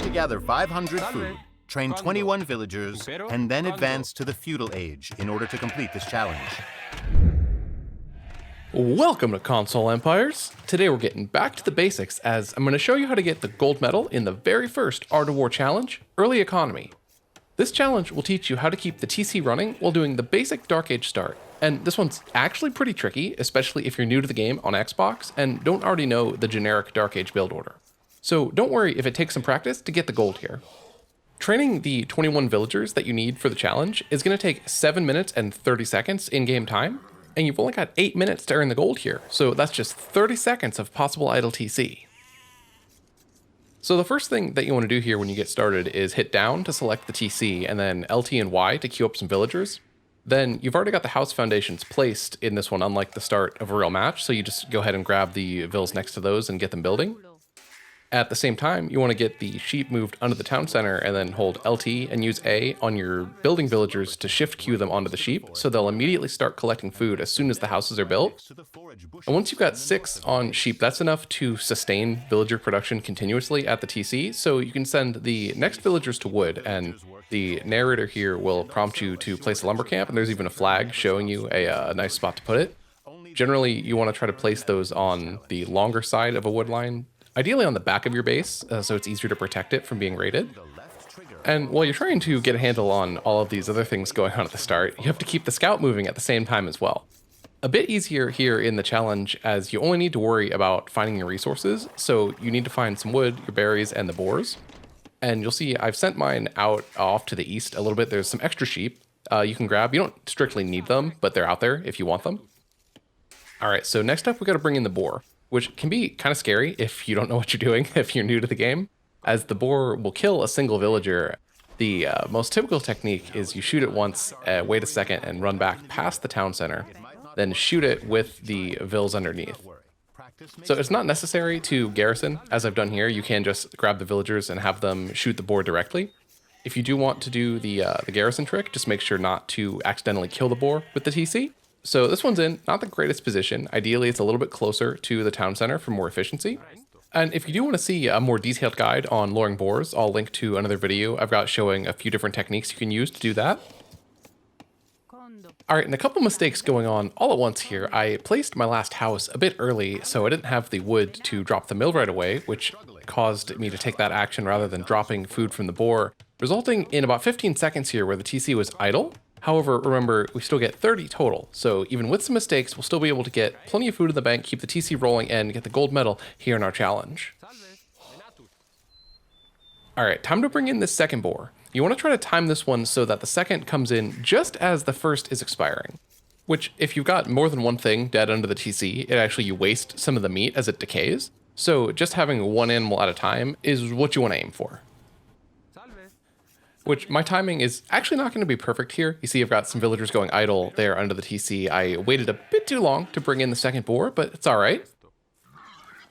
to gather 500 food, train 21 villagers, and then advance to the feudal age in order to complete this challenge. Welcome to Console Empires. Today we're getting back to the basics as I'm going to show you how to get the gold medal in the very first Art of War challenge, Early Economy. This challenge will teach you how to keep the TC running while doing the basic Dark Age start. And this one's actually pretty tricky, especially if you're new to the game on Xbox and don't already know the generic Dark Age build order. So don't worry if it takes some practice to get the gold here. Training the 21 villagers that you need for the challenge is going to take 7 minutes and 30 seconds in-game time, and you've only got 8 minutes to earn the gold here, so that's just 30 seconds of possible idle TC. So the first thing that you want to do here when you get started is hit down to select the TC, and then LT and Y to queue up some villagers. Then you've already got the house foundations placed in this one, unlike the start of a real match, so you just go ahead and grab the vills next to those and get them building. At the same time, you want to get the sheep moved under the town center and then hold LT and use A on your building villagers to shift queue them onto the sheep, so they'll immediately start collecting food as soon as the houses are built. And once you've got 6 on sheep, that's enough to sustain villager production continuously at the TC, so you can send the next villagers to wood, and the narrator here will prompt you to place a lumber camp, and there's even a flag showing you a nice spot to put it. Generally, you want to try to place those on the longer side of a wood line, ideally on the back of your base, so it's easier to protect it from being raided. And while you're trying to get a handle on all of these other things going on at the start, you have to keep the scout moving at the same time as well. A bit easier here in the challenge, as you only need to worry about finding your resources, so you need to find some wood, your berries, and the boars. And you'll see I've sent mine out off to the east a little bit. There's some extra sheep you can grab. You don't strictly need them, but they're out there if you want them. All right, so next up we got to bring in the boar, which can be kind of scary if you don't know what you're doing, if you're new to the game, as the boar will kill a single villager. The most typical technique is you shoot it once, wait a second, and run back past the town center, then shoot it with the vills underneath. So it's not necessary to garrison, as I've done here. You can just grab the villagers and have them shoot the boar directly. If you do want to do the garrison trick, just make sure not to accidentally kill the boar with the TC. So this one's in not the greatest position. Ideally, it's a little bit closer to the town center for more efficiency. And if you do want to see a more detailed guide on luring boars, I'll link to another video I've got showing a few different techniques you can use to do that. All right, and a couple mistakes going on all at once here. I placed my last house a bit early, so I didn't have the wood to drop the mill right away, which caused me to take that action rather than dropping food from the boar, resulting in about 15 seconds here where the TC was idle. However, remember, we still get 30 total, so even with some mistakes, we'll still be able to get plenty of food in the bank, keep the TC rolling, and get the gold medal here in our challenge. Alright, time to bring in this second boar. You want to try to time this one so that the second comes in just as the first is expiring. Which, if you've got more than one thing dead under the TC, you waste some of the meat as it decays. So just having one animal at a time is what you want to aim for. Which my timing is actually not going to be perfect here. You see I've got some villagers going idle there under the TC. I waited a bit too long to bring in the second boar, but it's all right.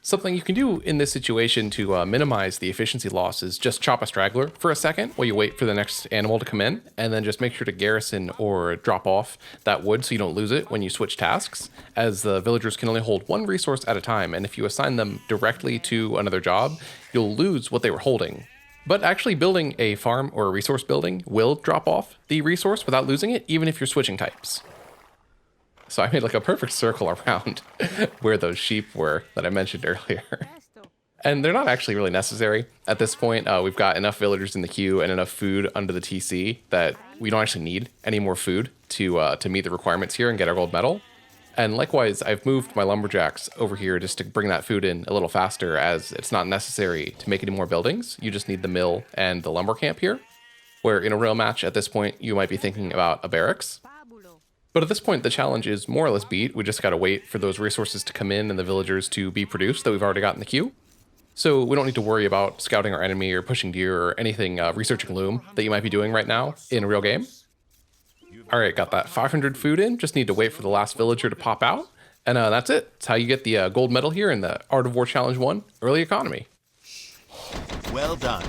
Something you can do in this situation to minimize the efficiency loss is just chop a straggler for a second while you wait for the next animal to come in, and then just make sure to garrison or drop off that wood so you don't lose it when you switch tasks, as the villagers can only hold one resource at a time, and if you assign them directly to another job, you'll lose what they were holding. But actually building a farm or a resource building will drop off the resource without losing it, even if you're switching types. So I made like a perfect circle around where those sheep were that I mentioned earlier. And they're not actually really necessary. At this point, we've got enough villagers in the queue and enough food under the TC that we don't actually need any more food to meet the requirements here and get our gold medal. And likewise, I've moved my lumberjacks over here just to bring that food in a little faster, as it's not necessary to make any more buildings. You just need the mill and the lumber camp here, where in a real match at this point, you might be thinking about a barracks. But at this point, the challenge is more or less beat. We just got to wait for those resources to come in and the villagers to be produced that we've already got in the queue. So we don't need to worry about scouting our enemy or pushing deer or anything researching loom that you might be doing right now in a real game. All right, got that 500 food in. Just need to wait for the last villager to pop out. And that's it. That's how you get the gold medal here in the Art of War Challenge 1, Early Economy. Well done.